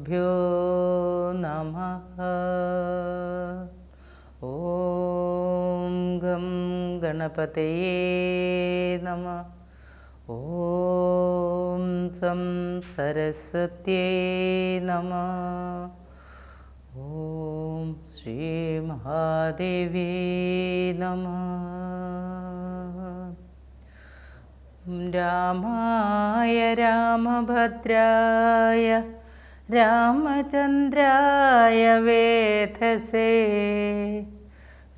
ശ്രീഗുരുഭ്യോ നമഃ. ഓം ഗം ഗണപതയേ നമഃ. ഓം സം സരസ്വത്യേ നമഃ. ഓം ശ്രീ മഹാദേവി നമഃ. രാമായ രാമഭദ്രായ രാമചന്ദ്രായ വേധസേ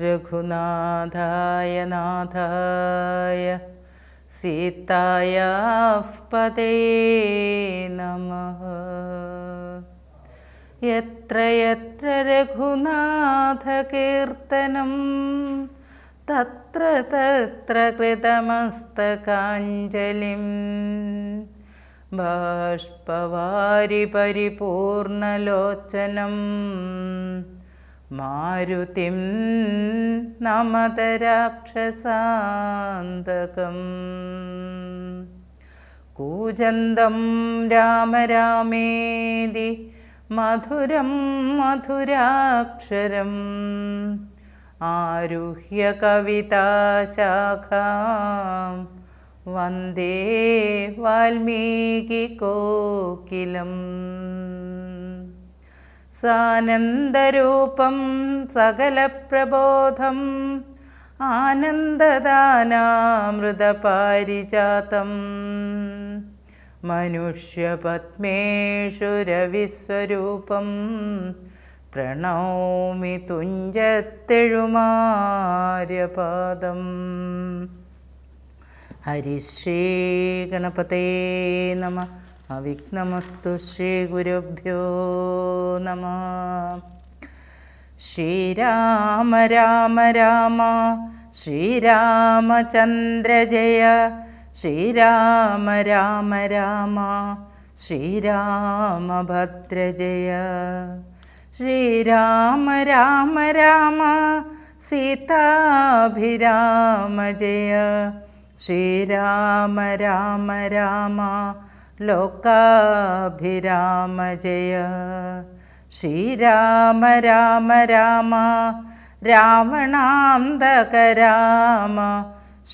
രഘുനാഥായ നാഥായ സീതായാഃ പതയേ നമഃ. യത്ര യത്ര രഘുനാഥകീർത്തനം തത്ര തത്ര കൃതമസ്തകാഞ്ജലിം ബാഷ്പവാരി പരിപൂർണലോചനം മാരുതിം നമത രാക്ഷസാന്തകം. കൂജന്തം രാമ രാമേതി മധുരം മധുരാക്ഷരം ആരുഹ്യ കവിതാശാഖാം വന്ദേ വാൽമീകികോകിലം. സാനന്ദരൂപം സകലപ്രബോധം ആനന്ദദാനാമൃതപാരിജാതം മനുഷ്യപത്മേഷു രവിസ്വരൂപം പ്രണൗമി തുഞ്ചത്തെഴുമാര്യപാദം. ഹരിശ്രീ ഗണപതയേ നമഃ. അവിഘ്നമസ്തു. ശ്രീഗുരുഭ്യോ നമഃ. ശ്രീരാമ രാമ രാമ ശ്രീരാമചന്ദ്ര ജയ. ശ്രീരാമ രാമ രാമ ശ്രീരാമഭദ്ര ജയ. ശ്രീരാമ രാമ രാമ സീതാഭിരാമ ജയ. ശ്രീരാമ രാമ രാമ ലോകാഭിരാമ ജയ. ശ്രീരാമ രാമ രാമ രാവണാന്തക രാമ.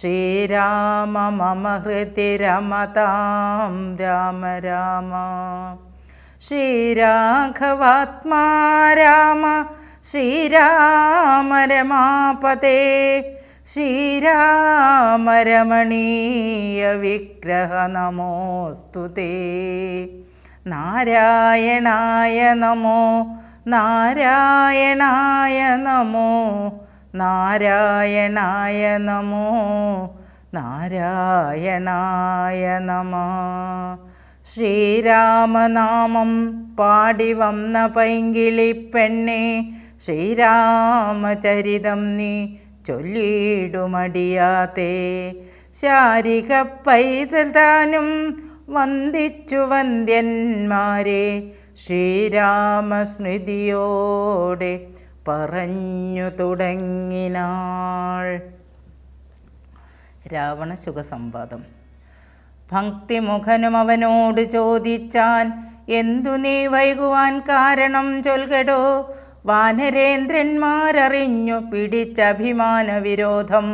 ശ്രീരാമ മമ ഹൃദി രമതാം രാമ രാമ. ശ്രീരാഘവാത്മാ രാമ ശ്രീരാമ രമാപതേ. ശ്രീരാമ രമണീയ വിഗ്രഹ നമോസ്തുതേ. നാരായണായ നമോ നാരായണായ നമോ നാരായണായ നമോ നാരായണായ നമഃ. ശ്രീരാമനാമം പാടി വന്ന പൈങ്കിളിപ്പെണ്ണേ ശ്രീരാമചരിതം നീ ചൊല്ലിയിടുമടിയാതെ. ശാരിക പൈതൽ താനും വന്ദിച്ചു വന്ദ്യന്മാരെ ശ്രീരാമസ്മൃതിയോടെ പറഞ്ഞു തുടങ്ങിനാൾ. രാവണശുഖസംവാദം. ഭക്തിമുഖനും അവനോട് ചോദിച്ചാൻ, എന്തു നീ വൈകുവാൻ കാരണം ചൊൽകടോ. വാനരേന്ദ്രന്മാരറിഞ്ഞു പിടിച്ചഭിമാന വിരോധം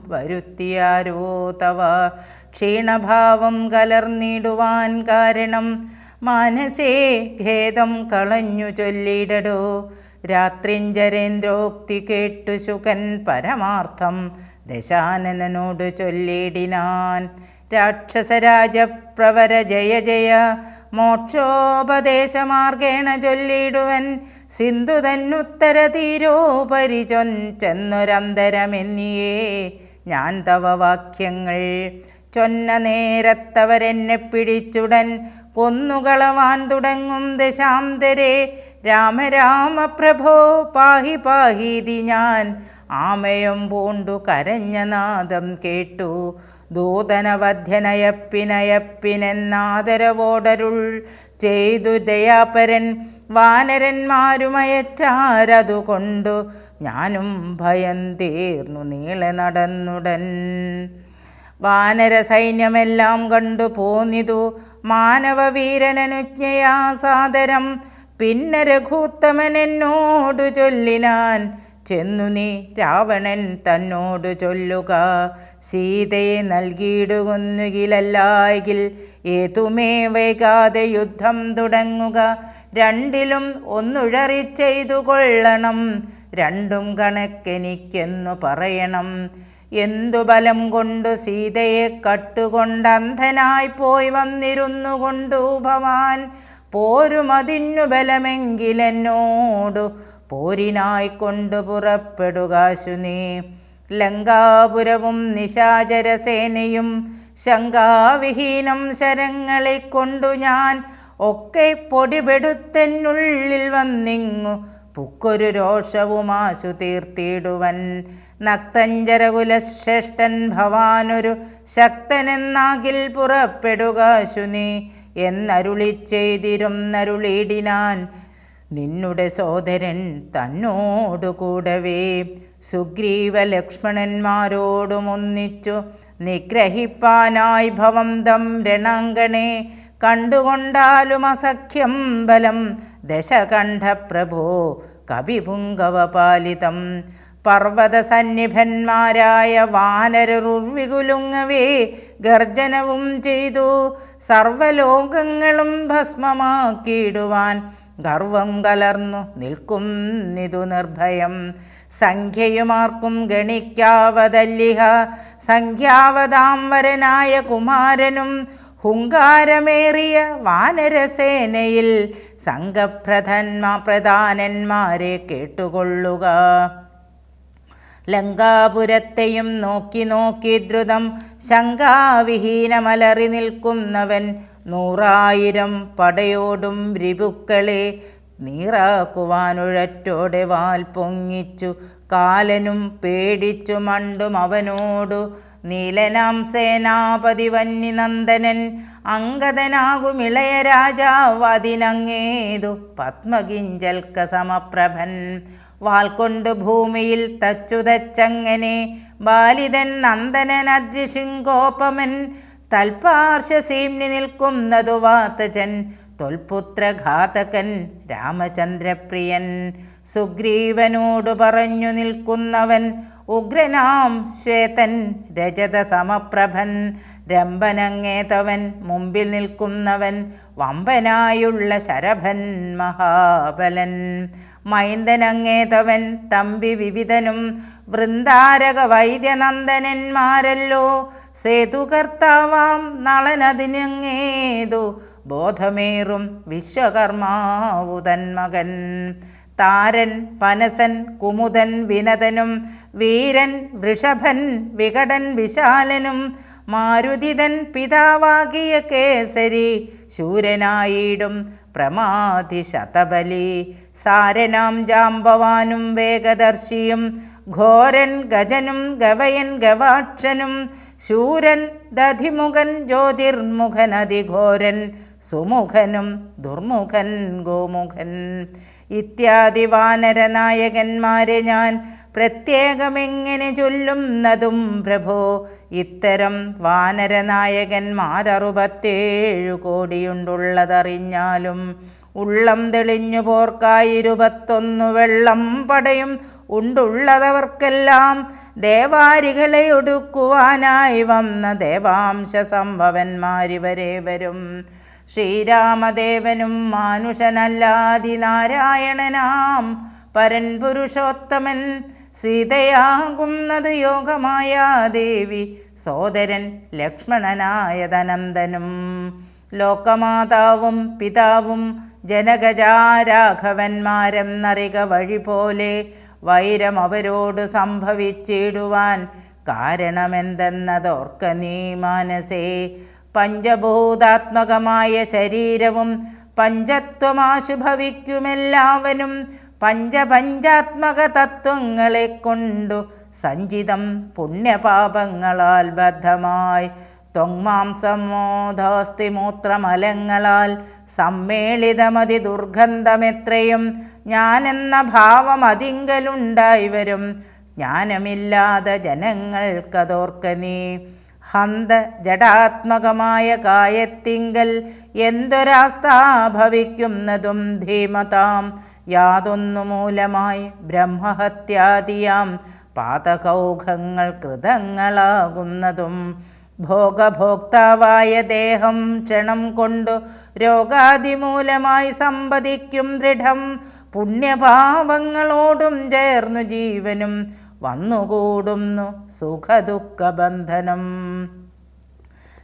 വരുത്തിയാരോ തവ. ക്ഷീണഭാവം കലർന്നിടുവാൻ കാരണം മാനസേ ഖേദം കളഞ്ഞു ചൊല്ലിടടോ. രാത്രിഞ്ചരേന്ദ്രോക്തി കേട്ടു ശുകൻ പരമാർത്ഥം ദശാനനോട് ചൊല്ലിടിനാൻ. രാക്ഷസരാജപ്രവര ജയ ജയ മോക്ഷോപദേശമാർഗേണ ചൊല്ലിടുവൻ. സിന്ധു തന്നുത്തര തീരോപരി ചെന്നൊരന്തരമെന്നിയേ ഞാൻ തവ വാക്യങ്ങൾ. ചൊന്ന നേരത്തവരെന്നെ പിടിച്ചുടൻ കൊന്നുകളവാൻ തുടങ്ങും ദശാന്തരെ. രാമ രാമ പ്രഭോ പാഹി പാഹീതി ഞാൻ ആമയം പൂണ്ടു കരഞ്ഞ നാദം കേട്ടു. ദൂതനവധ്യനയപ്പിനയപ്പിനെന്നാദരവോടരുൾ ചെയ്തു ദയാപരൻ. വാനരന്മാരുമയച്ചാരതുകൊണ്ടു ഞാനും ഭയം തീർന്നു നീളെ നടന്നുടൻ. വാനര സൈന്യമെല്ലാം കണ്ടു പോന്നിതു മാനവവീരനനുജ്ഞയാ സാദരം. പിന്നെ രഘുത്തമൻ എന്നോടു ചൊല്ലിനാൻ, ചെന്നു നീ രാവണൻ തന്നോടു ചൊല്ലുക, സീതയെ നൽകിയിടുകൊന്നുകിലല്ലായെങ്കിൽ ഏതുമേ വൈകാതെ യുദ്ധം തുടങ്ങുക. രണ്ടിലും ഒന്നുഴറി ചെയ്തു കൊള്ളണം, രണ്ടും കണക്കെനിക്കെന്നു പറയണം. എന്തു ബലം കൊണ്ടു സീതയെ കട്ടുകൊണ്ടന്ധനായി പോയി വന്നിരുന്നു കൊണ്ടു ഭവാൻ, പോരുമതിന്നു ബലമെങ്കിലെന്നോടു പോരിനായിക്കൊണ്ടു പുറപ്പെടുകാശു നീ. ലങ്കാപുരവും നിശാചരസേനയും ശങ്കാവിഹീനം ശരങ്ങളെ കൊണ്ടു ഞാൻ ഒക്കെ പൊടിപെടുത്തെന്നുള്ളിൽ വന്നിങ്ങു പുക്കൊരു രോഷവുമാശു തീർത്തിടുവൻ. നക്തഞ്ചരകുലശ്രേഷ്ഠൻ ഭവാനൊരു ശക്തനെന്നാകിൽ പുറപ്പെടുകാശു നീ എന്നരുളി ചെയ്തിരുന്നരുളിയിടിനാൻ നിന്നുടെ സോദരൻ തന്നോടുകൂടവേ. സുഗ്രീവ ലക്ഷ്മണന്മാരോടുമൊന്നിച്ചു നിഗ്രഹിപ്പാനായി ഭവന്തം രണാങ്കണേ, കണ്ടുകൊണ്ടാലും അസഖ്യം ബലം ദശകണ്ഠപ്രഭോ കവിപുങ്കവപാലിതം. പർവ്വതസന്നിഭന്മാരായ വാനരരുർവികുലുങ്ങവേ ഗർജനവും ചെയ്തു സർവലോകങ്ങളും ഭസ്മമാക്കിയിടുവാൻ ഗർവം കലർന്നു നിൽക്കുന്നിതു നിർഭയം. സംഖ്യയുമാർക്കും ഗണിക്കാവതല്ലിഹ സംഖ്യാവതാംവരനായ കുമാരനും ഹുങ്കാരമേറിയ വാനരസേനയിൽ സംഘപ്രധാനന്മാരെ കേട്ടുകൊള്ളുക. ലങ്കാപുരത്തെയും നോക്കി നോക്കി ദ്രുതം ശങ്കാവിഹീനമലറി നിൽക്കുന്നവൻ 100,000 പടയോടും രിപുക്കളെ നീറാക്കുവാനുഴറ്റോടെ വാൽ പൊങ്ങിച്ചു കാലനും പേടിച്ചു മണ്ടും അവനോടു. നീലനാം സേനാപതി വന്യനന്ദനൻ അങ്കദനാകുമിളയ രാജാവ് അതിനങ്ങേതു പത്മകിഞ്ചൽക്ക സമപ്രഭൻ. വാൽക്കൊണ്ടു ഭൂമിയിൽ തച്ചുതച്ചങ്ങനെ ബാലിതൻ നന്ദനനദ്രിശൃംഗോപമൻ തൽപാർശ്വസീംനി നിൽക്കുന്നതു വാതജൻ തൊൽപുത്രഘാതകൻ രാമചന്ദ്രപ്രിയൻ. സുഗ്രീവനോടു പറഞ്ഞു നിൽക്കുന്നവൻ ഉഗ്രനാം ശ്വേതൻ രജത സമപ്രഭൻ. രംഭനങ്ങേതവൻ മുമ്പിൽ നിൽക്കുന്നവൻ വമ്പനായുള്ള ശരഭൻ മഹാബലൻ. മൈന്ദനങ്ങേതവൻ തമ്പി വിവിധനും വൃന്ദാരക വൈദ്യനന്ദനന്മാരല്ലോ. സേതുകർത്താവാം നളനതിനങ്ങേതു ബോധമേറും വിശ്വകർമാവുതൻ മകൻ. താരൻ പനസൻ കുമുദൻ വിനതനും വീരൻ വൃഷഭൻ വികടൻ വിശാലനും മാരുതിതൻ പിതാവാകിയ കേസരി ശൂരനായിടും പ്രമാധി ശതബലി. സാരനാം ജാംബവാനും വേഗദർശിയും ഘോരൻ ഗജനും ഗവയൻ ഗവാക്ഷനും ശൂരൻ ദധിമുഖൻ ജ്യോതിർമുഖൻ അതിഘോരൻ സുമുഖനും ദുർമുഖൻ ഗോമുഖൻ ഇത്യാദി വാനരനായകന്മാരെ ഞാൻ പ്രത്യേകമെങ്ങനെ ചൊല്ലുന്നതും പ്രഭോ. ഇത്തരം വാനരനായകന്മാർ 67 കോടിയുണ്ടുള്ളതറിഞ്ഞാലും ഉള്ളം തെളിഞ്ഞു പോർക്കായി 21 വെള്ളം പടയും ഉണ്ടുള്ളതവർക്കെല്ലാം ദേവാരികളെ ഒടുക്കുവാനായി വന്ന ദേവാംശ സംഭവന്മാരിവരെ വരും. ശ്രീരാമദേവനും മാനുഷനല്ലാതിനാരായണനാം പരൻ പുരുഷോത്തമൻ സീതയാകുന്നത് യോഗമായ ദേവി സോദരൻ ലക്ഷ്മണനായതനന്ദനും. ലോകമാതാവും പിതാവും ജനകജാരാഘവന്മാരെന്നറിക വഴി പോലെ വൈരം അവരോട് സംഭവിച്ചിടുവാൻ കാരണമെന്തെന്നതോർക്ക നീ മാനസേ. പഞ്ചഭൂതാത്മകമായ ശരീരവും പഞ്ചത്വമാശുഭവിക്കുമെല്ലാവനും പഞ്ചാത്മക തത്വങ്ങളെ കൊണ്ടു സഞ്ചിതം പുണ്യപാപങ്ങളാൽ ബദ്ധമായി ത്വങ്മാംസമോധാസ്തിമൂത്രമലങ്ങളാൽ സമ്മേളിതമതി ദുർഗന്ധമെത്രയും ഞാനെന്ന ഭാവം അതിങ്കലുണ്ടായി വരും. ജ്ഞാനമില്ലാതെ ജനങ്ങൾക്കതോർക്ക നീ. ഹന്ത ജഡാത്മകമായ കായത്തിങ്കൽ എന്തൊരാസ്ഥാ ഭവിക്കുന്നതും ധീമതാം യാതൊന്നു മൂലമായി ബ്രഹ്മഹത്യാദിയാം പാതകൗഘങ്ങൾ കൃതങ്ങളാകുന്നതും ഭോഗഭോക്താവായ ദേഹം ക്ഷണം കൊണ്ടു രോഗാദിമൂലമായി സമ്പദിക്കും ദൃഢം പുണ്യഭാവങ്ങളോടും ചേർന്നു ജീവനും വന്നുകൂടുന്നു സുഖദുഃഖബന്ധനം.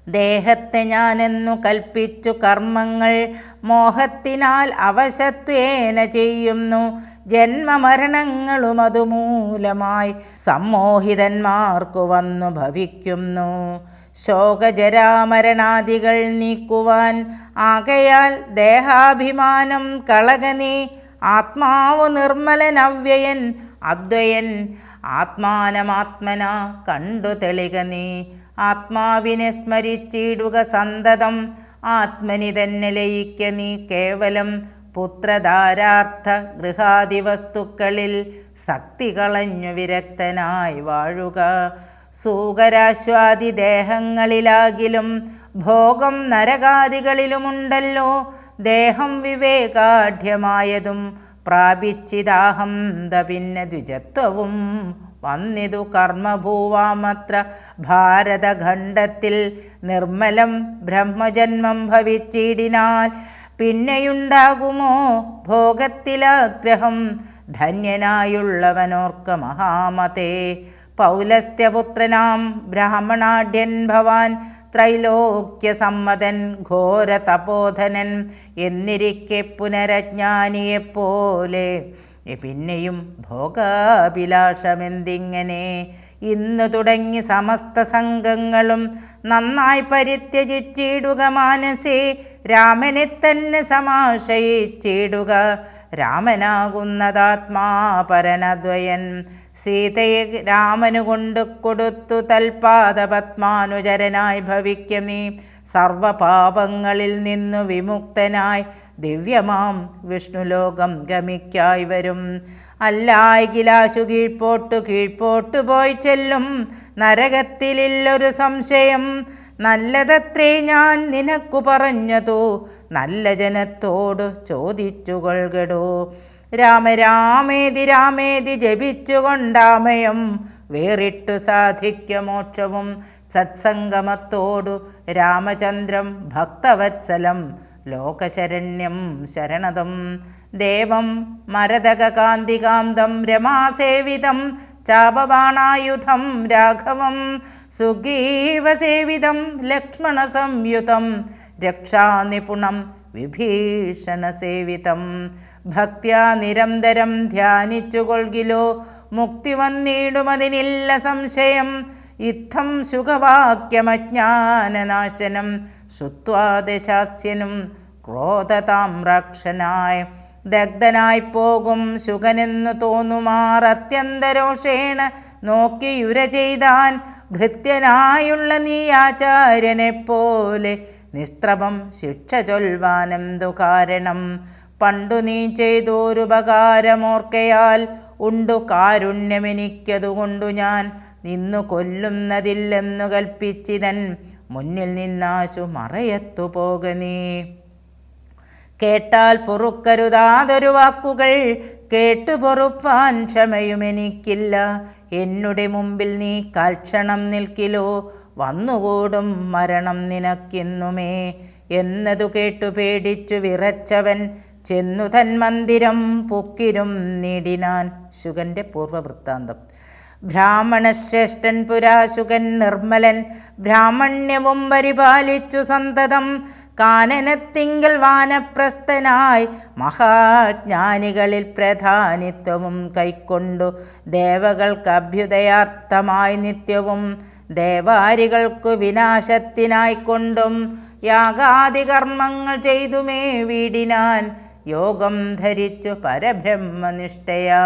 ദേഹത്തെ ഞാനെന്നു കൽപ്പിച്ചു കർമ്മങ്ങൾ മോഹത്തിനാൽ അവശത്വേന ചെയ്യുന്നു. ജന്മമരണങ്ങളും അതുമൂലമായി സമ്മോഹിതന്മാർക്കു വന്നു ഭവിക്കുന്നു. ശോകജരാമരണാദികൾ നീക്കുവാൻ ആകയാൽ ദേഹാഭിമാനം കളകനീ. ആത്മാവു നിർമ്മലനവ്യയൻ അദ്വയൻ ആത്മാനമാത്മന കണ്ടു തെളിക നീ. ആത്മാവിനെ സ്മരിച്ചിടുക സന്തതം ആത്മനി തന്നെ ലയിക്ക നീ കേവലം. പുത്രധാരാർത്ഥ ഗൃഹാദിവസ്തുക്കളിൽ ശക്തി കളഞ്ഞു വിരക്തനായി വാഴുക. സൂകരാശ്വാദി ദേഹങ്ങളിലാകിലും ഭോഗം നരകാദികളിലുമുണ്ടല്ലോ. ദേഹം വിവേകാഢ്യമായതും പ്രാപിച്ചിദാഹം പിന്നെ ദ്വിജത്വവും വന്നിതു കർമ്മഭൂവാമത്ര ഭാരതഖണ്ഡത്തിൽ. നിർമ്മലം ബ്രഹ്മജന്മം ഭവിച്ചിടിനാൽ പിന്നെയുണ്ടാകുമോ ഭോഗത്തിലാഗ്രഹം. ധന്യനായുള്ളവനോർക്ക മഹാമതേ. പൗലസ്ത്യപുത്രനാം ബ്രാഹ്മണാഢ്യൻ ഭവാൻ ത്രൈലോക്യസമ്മതൻ ഘോര തപോധനൻ എന്നിരിക്കെ പുനരജ്ഞാനിയെപ്പോലെ പിന്നെയും ഭോഗാഭിലാഷമെന്തിങ്ങനെ. ഇന്നു തുടങ്ങി സമസ്ത സംഘങ്ങളും നന്നായി പരിത്യജിച്ചിടുക മാനസേ. രാമനെ തന്നെ സമാശ്രയിച്ചിടുക. രാമനാകുന്നതാത്മാ പരനദ്വയൻ. സീതയെ രാമനു കൊണ്ടു കൊടുത്തു തൽപാദപത്മാനുചരനായി ഭവിക്ക നീ. സർവപാപങ്ങളിൽ നിന്നു വിമുക്തനായി ദിവ്യമാം വിഷ്ണുലോകം ഗമിക്കായി വരും. അല്ലായികിലാശു കീഴ്പോട്ടു പോയി ചെല്ലും നരകത്തിലില്ലൊരു സംശയം. നല്ലതത്രേ ഞാൻ നിനക്കു പറഞ്ഞതു നല്ല ജനത്തോടു ചോദിച്ചുകൊള്ളുകടോ. രാമരാമേതി രാമേതി ജപിച്ചുകൊണ്ടാമയം വേറിട്ടു സാധിക്ക മോക്ഷവും. സത്സംഗമത്തോടു രാമചന്ദ്രം ഭക്തവത്സലം ലോകശരണ്യം ശരണദം. ദേവം മരതകാന്തികാന്തം രമാസേവിതം ചാപബാണായുധം രാഘവം. സുഗ്രീവസേവിതം ലക്ഷ്മണസംയുതം രക്ഷാനിപുണം വിഭീഷണസേവിതം. ഭക്ത്യാ നിരന്തരം ധ്യാനിച്ചുകൊള്ളിലോ മുക്തി വന്നിടുമതിനില്ല സംശയം. ഇത്തം സുഖവാക്യമജ്ഞാനനാശനം ശ്രുത്വാ ദശാസ്യനും ക്രോധതാമ്രാക്ഷനായി. ദഗ്ധനായി പോകും ശുകനെന്നു തോന്നുമാർ അത്യന്തരോഷേണ നോക്കിയുര ചെയ്താൻ. ഭൃത്യനായുള്ള നീ ആചാര്യനെപ്പോലെ നിസ്ത്രഭം ശിക്ഷ ചൊൽവാനെന്തു കാരണം. പണ്ടു നീ ചെയ്തോരുപകാരമോർക്കയാൽ ഉണ്ടു കാരുണ്യമെനിക്കതുകൊണ്ടു ഞാൻ നിന്നു കൊല്ലുന്നതില്ലെന്നു കൽപ്പിച്ചിതൻ മുന്നിൽ നിന്നാശു മറയത്തു പോക നീ. കേട്ടാൽ പൊറുക്കരുതാതൊരു വാക്കുകൾ കേട്ടു പൊറുപ്പാൻ ക്ഷമയുമെനിക്കില്ല. എന്നുടെ മുമ്പിൽ നീ കാൽക്ഷണം നിൽക്കിലോ വന്നുകൂടും മരണം നിനക്കിന്നുമേ എന്നതു കേട്ടു പേടിച്ചു വിറച്ചവൻ ചെന്നു തന്മന്ദിരം പുക്കിരും നീടിനാൻ. ശുകന്റെ പൂർവവൃത്താന്തം. ബ്രാഹ്മണശ്രേഷ്ഠൻ പുരാശുകൻ നിർമ്മലൻ ബ്രാഹ്മണ്യവും പരിപാലിച്ചു സന്തതം. കാനനത്തിങ്കൽ വാനപ്രസ്ഥനായി മഹാജ്ഞാനികളിൽ പ്രധാനിത്വവും കൈക്കൊണ്ടു ദേവകൾക്ക് അഭ്യുദയാർത്ഥമായി നിത്യവും ദേവാരികൾക്കു വിനാശത്തിനായിക്കൊണ്ടും യാഗാദികർമ്മങ്ങൾ ചെയ്തുമേ വീടിനാൻ. യോഗം ധരിച്ചു പരബ്രഹ്മനിഷ്ഠയാ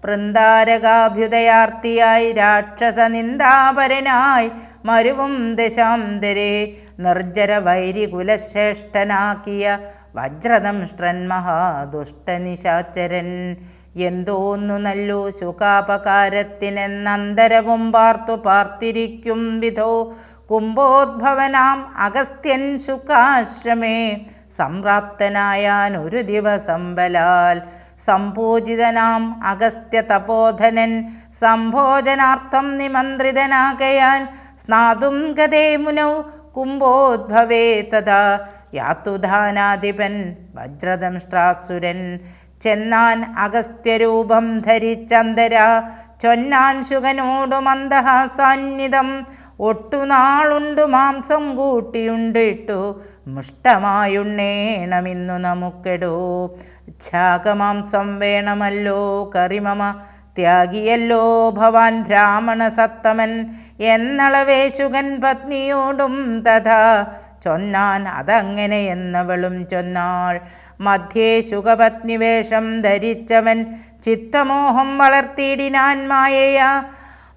വൃന്ദാരകാഭ്യുദയാർത്ഥിയായി രാക്ഷസനിന്ദാപരനായി മരുവും ദശാന്തരെ നിർജ്ജര വൈരികുലശ്രേഷ്ഠനാക്കിയ വജ്രദംഷ്ട്രൻ മഹാദുഷ്ടനിശാചരൻ. എന്തോന്നു നല്ലു ശുകാപകാരത്തിനെന്നന്തരവും പാർത്തിരിക്കും വിധോ കുംഭോദ്ഭവനാം അഗസ്ത്യൻ ശുക്കാശ്രമേ സംപ്രാപ്തനായാൻ ഒരു ദിവസം ബലാൽ. സംപൂജിതനാം അഗസ്ത്യ തപോധനൻ സംഭോജനാർത്ഥം നിമന്ത്രിതനാകയാൻ സ്നാതും ഗതേ മുനൗ കുംഭോദ്ഭവേ തഥാ യാതുധാനാധിപൻ വജ്രദംഷ്ട്രാസുരൻ. ചെന്നാൻ അഗസ്ത്യരൂപം ധരിച്ചന്തര ചൊന്നാൻ ശുകനോടു മന്ദഹാസാന്വിതം. ഒട്ടുനാളുണ്ടു മാംസം കൂട്ടിയുണ്ടിട്ടു മുഷ്ടമായുണ്ണേണമിന്നു നമുക്കെടോ. ഛാകമാംസം വേണമല്ലോ കറിമമ ത്യാഗിയല്ലോ ഭവാൻ ബ്രാഹ്മണ സത്തമൻ എന്നളവേ ശുകൻ പത്നിയോടും തഥാ ചൊന്നാൻ. അതങ്ങനെ എന്നവളും ചൊന്നാൾ. മധ്യേ ശുകപത്നി വേഷം ധരിച്ചവൻ ചിത്തമോഹം വളർത്തിയിടിനാൻ മായയാ.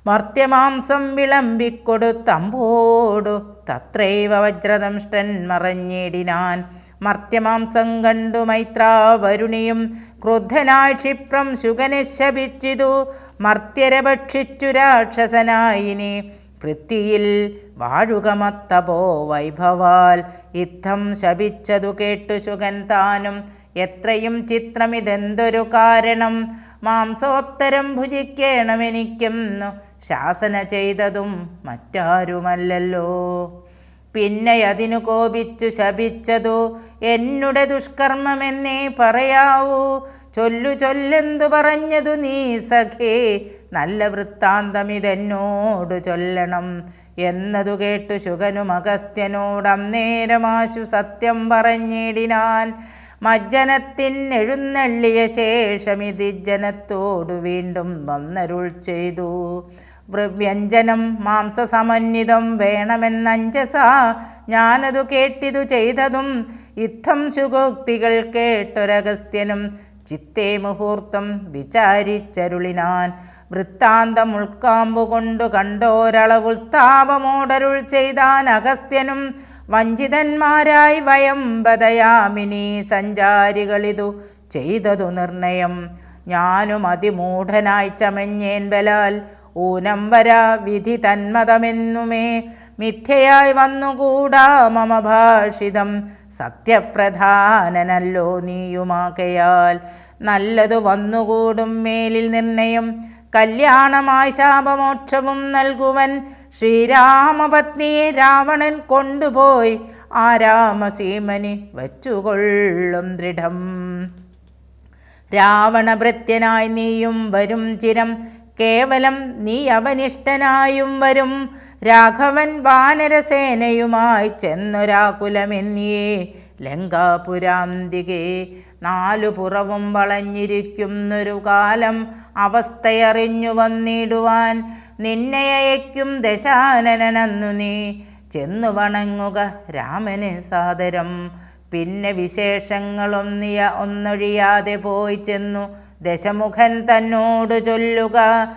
മർത്യമാംസം വിളമ്പിക്കൊടുത്തമ്പോടു തത്രൈവ വജ്രദംഷ്ടൻ മറഞ്ഞിടിനാൻ. മർത്യമാംസം കണ്ടു മൈത്രാവരുണിയും ക്രുദ്ധനായി ക്ഷിപ്രം ശുകനെ ശപിച്ചിതു. മർത്യരെ ഭക്ഷിച്ചു രാക്ഷസനായിനി പൃഥ്വിയിൽ വാഴുകമത്തപോ വൈഭവാൽ. ഇത്തം ശപിച്ചതു കേട്ടു ശുകൻ താനും എത്രയും ചിത്രമിതെന്തൊരു കാരണം. മാംസോത്തരം ഭുജിക്കണമെനിക്കെന്നു ശാസന ചെയ്തതും മറ്റാരുമല്ലല്ലോ. പിന്നെ അതിനു കോപിച്ചു ശപിച്ചതു എന്നുടെ ദുഷ്കർമ്മമെന്നേ പറയാവൂ. ചൊല്ലെന്തു പറഞ്ഞതു നീ സഖേ, നല്ല വൃത്താന്തമിതെന്നോടു ചൊല്ലണം എന്നതു കേട്ടു ശുകനും അഗസ്ത്യനോടന്നേരമാശു സത്യം പറഞ്ഞിടിനാൻ. മജ്ജനത്തിനെഴുന്നള്ളിയ ശേഷമിതി ജനത്തോടു വീണ്ടും വന്നരുൾ ചെയ്തു. വ്യഞ്ജനം മാംസസമന്വിതം വേണമെന്നഞ്ജസാ ഞാനതു കേട്ടിതു ചെയ്തതും. ഇത്തം ശുഗോക്തികൾ കേട്ടൊരഗസ്ത്യനും ചിത്തേ മുഹൂർത്തം വിചാരിച്ചരുളിനാൻ. വൃത്താന്തം ഉൾക്കാമ്പുകൊണ്ടു കണ്ടോരളവുൾത്താപമോടരുൾ ചെയ്താൻ അഗസ്ത്യനും. വഞ്ചിതന്മാരായി വയം ബദയാമിനി സഞ്ചാരികളിതു ചെയ്തതു നിർണയം. ഞാനും അതിമൂഢനായി ചമഞ്ഞേൻ ബലാൽ ഊനം വരാ വിധി തന്മതമെന്നുമേ. മിഥ്യയായി വന്നുകൂടാ മമ ഭാഷിതം സത്യപ്രധാനനല്ലോ നീയുമാകയാൽ. നല്ലതു വന്നുകൂടും മേലിൽ നിർണയം കല്യാണമായി ശാപമോക്ഷവും നൽകുവൻ. ശ്രീരാമപത്നിയെ രാവണൻ കൊണ്ടുപോയി ആ രാമസീമനി വച്ചുകൊള്ളും ദൃഢം. രാവണഭൃത്യനായി നീയും വരും ചിരം കേവലം നീ അവനിഷ്ടനായും വരും. രാഘവൻ വാനരസേനയുമായി ചെന്നൊരാകുലമെന്നിയേ ലങ്കാപുരാന്തികെ. നാലു പുറവും വളഞ്ഞിരിക്കുന്നൊരു കാലം അവസ്ഥയറിഞ്ഞു വന്നിടുവാൻ. നിന്നെ അയക്കും ദശാനനന്നു നീ ചെന്നു വണങ്ങുക രാമന് സാദരം. പിന്നെ ഒന്നൊഴിയാതെ പോയി ചെന്നു ദശമുഖൻ തന്നോട് ചൊല്ലുക.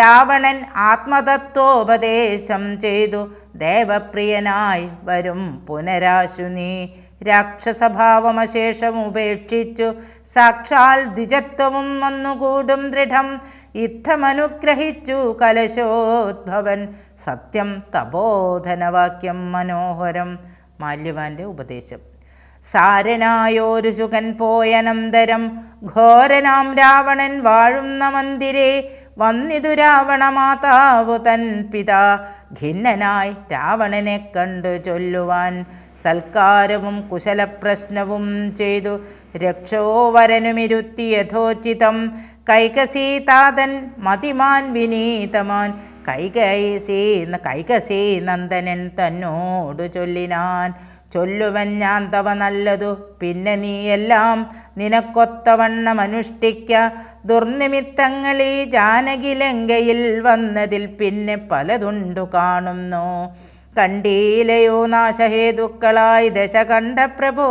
രാവണൻ ആത്മതത്വോപദേശം ചെയ്തു ദേവപ്രിയനായി വരും പുനരാശു നീ. രാക്ഷസഭാവമശേഷം ഉപേക്ഷിച്ചു സാക്ഷാൽ ദ്വിജത്വവും വന്നുകൂടും ദൃഢം. ഇത്തമനുഗ്രഹിച്ചു കലശോദ്ഭവൻ സത്യം തപോധനവാക്യം മനോഹരം. മാല്യവാന്റെ ഉപദേശം. സാരനായോരു ശുകൻ പോയനന്തരം ഘോരനാം രാവണൻ വാഴുന്ന മന്ദിരേ വന്നിതു രാവണമാതാവു തൻ പിതാ. ഖിന്നനായി രാവണനെ കണ്ടു ചൊല്ലുവാൻ സൽക്കാരവും കുശലപ്രശ്നവും ചെയ്തു. രക്ഷോവരനുമിരുത്തി യഥോചിതം കൈകസീതാതൻ മതിമാൻ വിനീതമാൻ. കൈകസീ നന്ദനൻ തന്നോടു ചൊല്ലിനാൻ. ചൊല്ലുവൻ ഞാൻ തവ നല്ലതു പിന്നെ നീ എല്ലാം നിനക്കൊത്തവണ്ണം അനുഷ്ഠിക്ക. ദുർനിമിത്തങ്ങളീ ജാനകിലങ്കയിൽ വന്നതിൽ പിന്നെ പലതുണ്ടു കാണുന്നു. കണ്ടീലയോ നാശഹേതുക്കളായി ദശ കണ്ട പ്രഭോ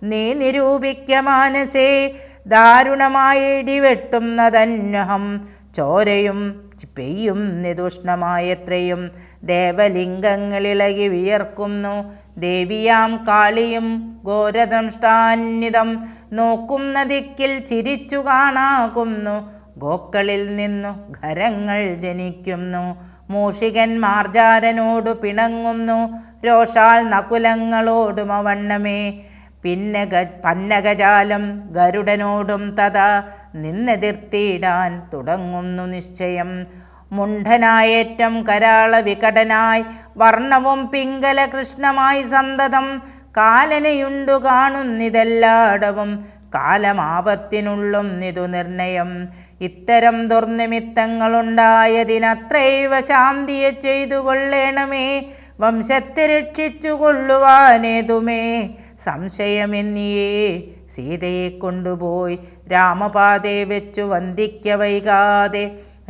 നീ നിരൂപിക്ക മാനസേ. ദാരുണമായി ഇടിവെട്ടുന്നതന്വഹം ചോരയും പെയ്യും നിതുഷ്ണമായത്രയും. ദേവലിംഗങ്ങളിളകി വിയർക്കുന്നു ദേവിയാം കാളിയും ഘോരദംഷ്ടാന്വിതം. നോക്കുന്ന ദിക്കിൽ ചിരിച്ചു കാണാകുന്നു ഗോക്കളിൽ നിന്നു ഖരങ്ങൾ ജനിക്കുന്നു. മൂഷികൻ മാർജാരനോടു പിണങ്ങുന്നു, രോഷാൽ നകുലങ്ങളോടും അവണ്ണമേ. പിന്നെ പന്നകജാലം ഗരുഡനോടും തഥാ നിന്നെതിർത്തിയിടാൻ തുടങ്ങുന്നു നിശ്ചയം. മുണ്ഡനായേറ്റം കരാള വികടനായി വർണ്ണവും പിങ്കല കൃഷ്ണമായി സന്തതം കാലനയുണ്ടു കാണുന്നിതെല്ലാടവും കാലമാപത്തിനുള്ളുന്നിതു നിർണയം. ഇത്തരം ദുർനിമിത്തങ്ങളുണ്ടായതിനത്രൈവ ശാന്തിയെ ചെയ്തു കൊള്ളേണമേ. വംശത്തെ രക്ഷിച്ചു കൊള്ളുവാനേതുമേ സംശയമെന്നിയേ. സീതയെ കൊണ്ടുപോയി രാമപാതയെ വെച്ചു വന്ദിക്ക വൈകാതെ.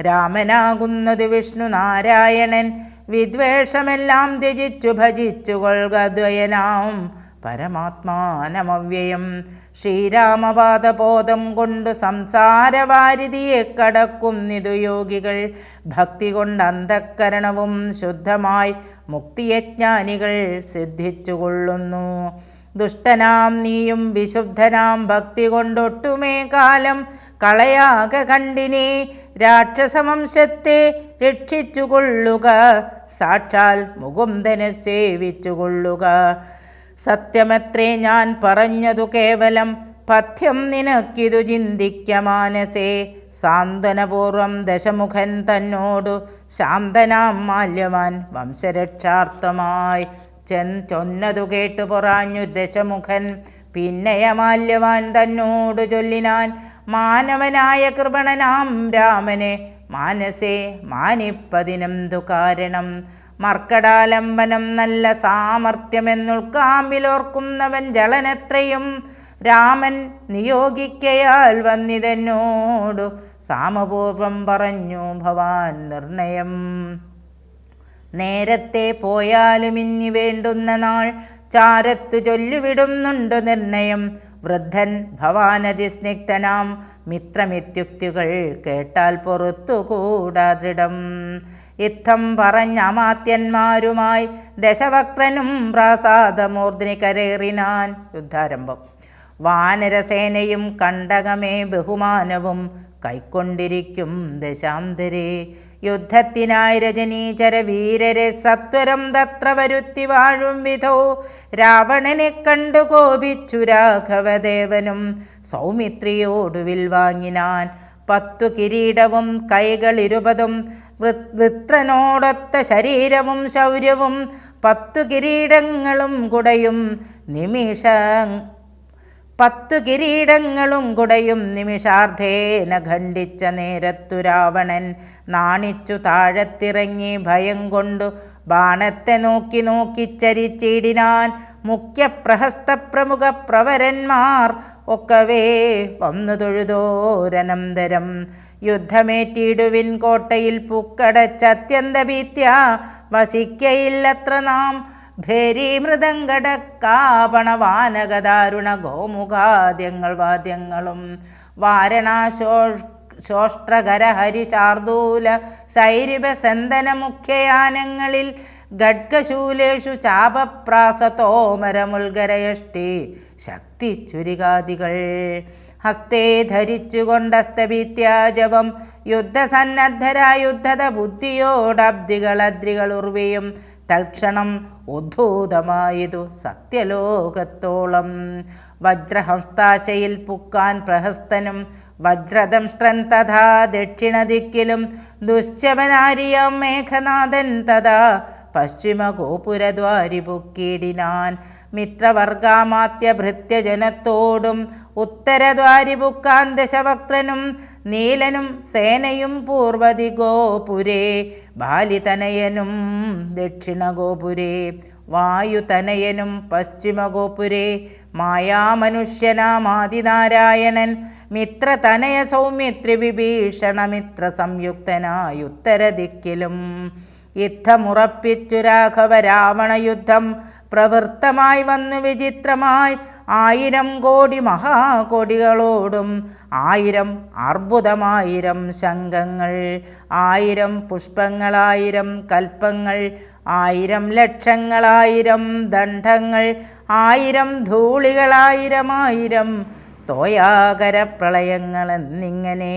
രാമനാകുന്നത് വിഷ്ണു നാരായണൻ, വിദ്വേഷമെല്ലാം ത്യജിച്ചു ഭജിച്ചു കൊൾകദ്വയനാം പരമാത്മാനമവ്യയം. ശ്രീരാമപാദബോധം കൊണ്ടു സംസാരവാരിധിയെ കടക്കുന്നിതു യോഗികൾ. ഭക്തി കൊണ്ട് അന്ധക്കരണവും ശുദ്ധമായി മുക്തിയജ്ഞാനികൾ സിദ്ധിച്ചുകൊള്ളുന്നു. ദുഷ്ടനാം നീയും വിശുദ്ധനാം ഭക്തി കൊണ്ടൊട്ടുമേ കാലം കളയാക കണ്ടിനെ. രാക്ഷസവംശത്തെ രക്ഷിച്ചുകൊള്ളുക, സാക്ഷാൽ മുകുന്ദനെ സേവിച്ചുകൊള്ളുക. സത്യമത്രേ ഞാൻ പറഞ്ഞതു കേവലം, പഥ്യം നിനക്കിതു ചിന്തിക്ക മാനസേ. സാന്ത്വനപൂർവം ദശമുഖൻ തന്നോടു ശാന്തനാം മാല്യവാൻ വംശരക്ഷാർത്ഥമായി ചൊന്നതു കേട്ടു പൊറാഞ്ഞു ദശമുഖൻ. പിന്നെയ മാല്യവാൻ തന്നോടു ചൊല്ലിനാൻ, മാനവനായ കൃപണനാം രാമനെ മാനസേ മാനിപ്പതിനെന്തു കാരണം. മർക്കടാലംബനം നല്ല സാമർത്ഥ്യമെന്നുൾക്കാമ്പിലോർക്കുന്നവൻ ജളനെത്രയും. രാമൻ നിയോഗിക്കയാൽ വന്നിതെന്നോടു സാമപൂർവം പറഞ്ഞു ഭവാൻ നിർണയം. നേരത്തെ പോയാലും ഇനി വേണ്ടുന്ന നാൾ ചാരത്തു ചൊല്ലിവിടുന്നുണ്ടു നിർണയം. വൃദ്ധൻ ഭവാനതിസ്നിഗ്ധനാം മിത്രമിത്യുക്തികൾ കേട്ടാൽ പൊറുത്തുകൂടാ ദൃഢം. യുദ്ധം പറഞ്ഞ അമാത്യന്മാരുമായി ദശവക്രനും പ്രാസാദമൂർധ്നി കരേറിനാൻ. യുദ്ധാരംഭം. വാനരസേനയും കണ്ടകമേ ബഹുമാനവും കൈക്കൊണ്ടിരിക്കും ദശാന്തരേ. യുദ്ധത്തിനായി രജനീചര വീരരെ സത്വരം തത്ര വരുത്തി വാഴും വിധോ. രാവണനെ കണ്ടു കോപിച്ചു രാഘവദേവനും സൗമിത്രിയോടുവിൽ വാങ്ങിനാൻ. 10 കിരീടവും കൈകൾ 20 വൃത്രനോടൊത്ത ശരീരവും ശൗര്യവും 10 കിരീടങ്ങളും കുടയും 10 കുടയും നിമിഷാർദ്ധേന ഖണ്ഡിച്ച നേരത്തു രാവണൻ നാണിച്ചു താഴത്തിറങ്ങി ഭയം കൊണ്ടു ബാണത്തെ നോക്കി നോക്കി ചരിച്ചിടിനാൻ. മുഖ്യപ്രഹസ്ത പ്രമുഖ പ്രവരന്മാർ ഒക്കവേ വന്നു തൊഴുതോരനന്തരം. യുദ്ധമേറ്റിടുവിൻ കോട്ടയിൽ പുക്കടച്ചത്യന്ത ഭീത്യ വസിക്കയില്ലത്ര നാം. ഭേരി മൃദംഗടക്കാപണവാനകദാരുണ ഗോമുഖാദ്യങ്ങൾ വാദ്യങ്ങളും വാരണാശോഷ്ട്രകര ഹരിശാർദൂല സൈരിഭസന്തന മുഖ്യയാനങ്ങളിൽ ഖഡ്ഗശൂലേഷു ചാപപ്രാസതോമരമുൽഗരയഷ്ടി ശക്തി ചുരികാദികൾ ഹസ്തേ ധരിച്ചുകൊണ്ടസ്തഭീത്യാജപം. യുദ്ധസന്നദ്ധരായുദ്ധത ബുദ്ധിയോടബ്ദികളദ്രികളുർവിയും തൽക്ഷണം ഉദ്ധൂതമായതു സത്യലോകത്തോളം. വജ്രഹസ്താശയിൽ പുക്കാൻ പ്രഹസ്തനും വജ്രദംഷ്ട്രൻ തഥാ ദക്ഷിണദിക്കിലും ദുശ്ചവനാരിയാം മേഘനാഥൻ തഥാ പശ്ചിമഗോപുരദ്വാരി പുക്കിടിനാൻ. മിത്രവർഗാമാത്യ ഭൃത്യജനത്തോടും ഉത്തരദ്വാരി പുക്കാൻ ദശവക്ത്രനും നീലനും സേനയും പൂർവതി ഗോപുരേ. ബാലിതനയനും ദക്ഷിണഗോപുരേ, വായുതനയനും പശ്ചിമഗോപുരേ. മായാമനുഷ്യനാമാദിനാരായണൻ മിത്രതനയ സൗമിത്രി വിഭീഷണ മിത്ര സംയുക്തനായുത്തരദിക്കിലും. യുദ്ധമുറപ്പിച്ചു രാഘവ രാവണ യുദ്ധം പ്രവൃത്തമായി വന്നു വിചിത്രമായി. 1000 കോടി മഹാകോടികളോടും 1000 അർബുദമായിരം ശംഖങ്ങൾ, 1000 പുഷ്പങ്ങൾ, 1000 കൽപ്പങ്ങൾ, 1000 ലക്ഷങ്ങൾ, 1000 ദണ്ഡങ്ങൾ, 1000 ധൂളികൾ, 1000 തോയാകര പ്രളയങ്ങൾ എന്നിങ്ങനെ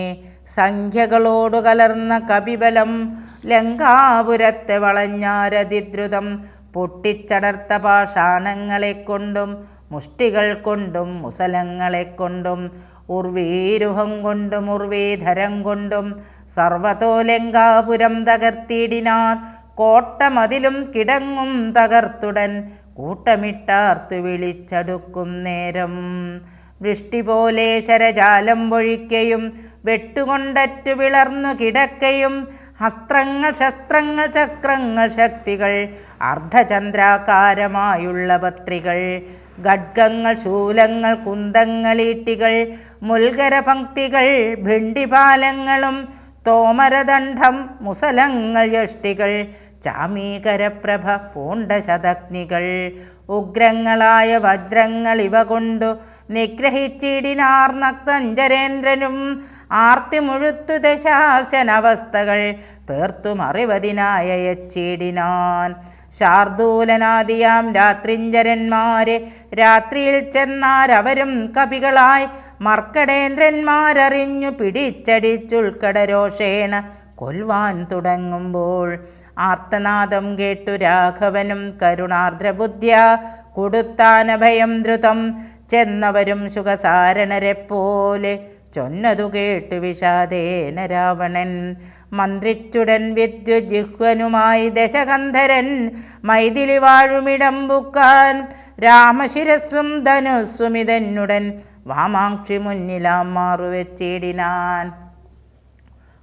സംഖ്യകളോടു കലർന്ന കപിബലം ലങ്കാപുരത്തെ വളഞ്ഞാരതിദ്രുതം പൊട്ടിച്ചടർത്ത പാഷാണങ്ങളെ കൊണ്ടും മുഷ്ടികൾ കൊണ്ടും മുസലങ്ങളെ കൊണ്ടും ഉർവീരുഹം കൊണ്ടും ഉർവീധരം കൊണ്ടും സർവതോ ലങ്കാപുരം തകർത്തിടിനാർ. കോട്ടമതിലും കിടങ്ങും തകർത്തുടൻ കൂട്ടമിട്ടാർത്തു വിളിച്ചടുക്കും നേരം. വൃഷ്ടി പോലെ ശരജാലം പൊഴിക്കയും വെട്ടുകൊണ്ടറ്റു വിളർന്നു കിടക്കയും അസ്ത്രങ്ങൾ ശസ്ത്രങ്ങൾ ചക്രങ്ങൾ ശക്തികൾ അർദ്ധചന്ദ്രാകാരമായുള്ള പത്രികൾ ഖഡ്ഗങ്ങൾ ശൂലങ്ങൾ കുന്തങ്ങളീട്ടികൾ മുൽഗരപംക്തികൾ ഭിണ്ടിപാലങ്ങളും തോമരദണ്ഡം മുസലങ്ങൾ യഷ്ടികൾ ചാമീകരപ്രഭ പൂണ്ട ശതഗ്നികൾ ഉഗ്രങ്ങളായ വജ്രങ്ങൾ ഇവ കൊണ്ടു നിഗ്രഹിച്ചിടിനാർ നക്തഞ്ചരേന്ദ്രനും. ആർത്തി മുഴുത്തു ദശാസനവസ്ഥകൾ പേർത്തുമറിവതിനായ യച്ചിടിനാൻ. ശാർദൂലനാദിയാം രാത്രിഞ്ചരന്മാരെ രാത്രിയിൽ ചെന്നാരവരും കപികളായി മർക്കടേന്ദ്രന്മാരറിഞ്ഞു പിടിച്ചടിച്ചുൾക്കടരോഷേണ കൊൽവാൻ തുടങ്ങുമ്പോൾ ആർത്തനാദം കേട്ടു രാഘവനും കരുണാർദ്രബുദ്ധ്യ കൊടുത്താനഭയം ദ്രുതം ചെന്നവരും സുഖസാരണരെപ്പോലെ ചൊന്നതു കേട്ടു വിഷാദേന രാവണൻ. മന്ത്രിച്ചുടൻ വിദ്യുജിഹ്വനുമായി ദശകന്ധരൻ മൈഥിലി വാഴുമിടം ബുക്കാൻ രാമശിരസ്സും ധനുസ്സുമിതന്നുടൻ വാമാക്ഷി മുന്നിലാം മാറുവെച്ചിടിനാൻ.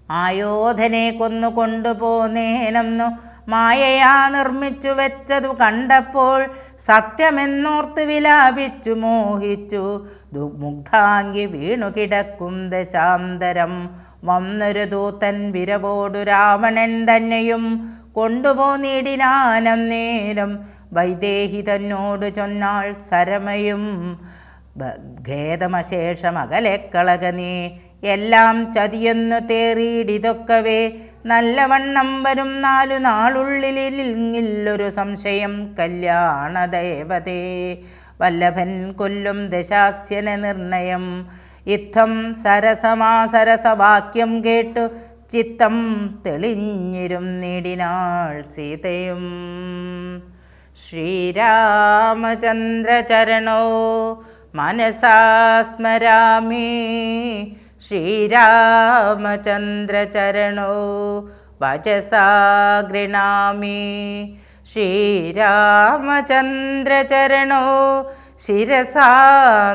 ആയോധനെ കൊന്നു കൊണ്ടുപോന്നേനെന്നു മായയാ നിർമ്മിച്ചു വെച്ചതു കണ്ടപ്പോൾ സത്യമെന്നോർത്തു വിലാപിച്ചു മോഹിച്ചു മുഗ്ധാംഗി വീണു കിടക്കും ദശാന്തരം. വന്നൊരു ദൂതൻ വിരവോടു രാവണൻ തന്നെയും കൊണ്ടുപോന്നിടിനാനം നേരം. വൈദേഹി തന്നോടു ചൊന്നാൾ സരമയും ഖേദമശേഷം അകലെക്കളക നീ എല്ലാം ചതിയെന്നു തേറിയിടിതൊക്കവേ നല്ലവണ്ണം വരും 4 നാളുള്ളിലൊരു സംശയം കല്യാണദേവതേ വല്ലഭൻ കൊല്ലും ദശാസ്യന നിർണയം. യുദ്ധം സരസവാക്യം കേട്ടു ചിത്തം തെളിഞ്ഞിരും നീടിനാൾ സീതയും. ശ്രീരാമചന്ദ്രചരണോ മനസാ സ്മരാമി ശ്രീരാമചന്ദ്രചരണോ വചസാ ഗൃണാമി ശ്രീരാമചന്ദ്രചരണോ ശിരസാ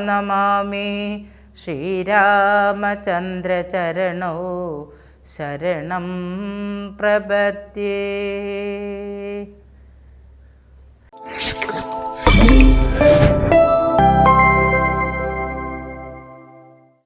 നമാമി ശ്രീരാമചന്ദ്രചരണോ ശരണം പ്രപദ്യേ.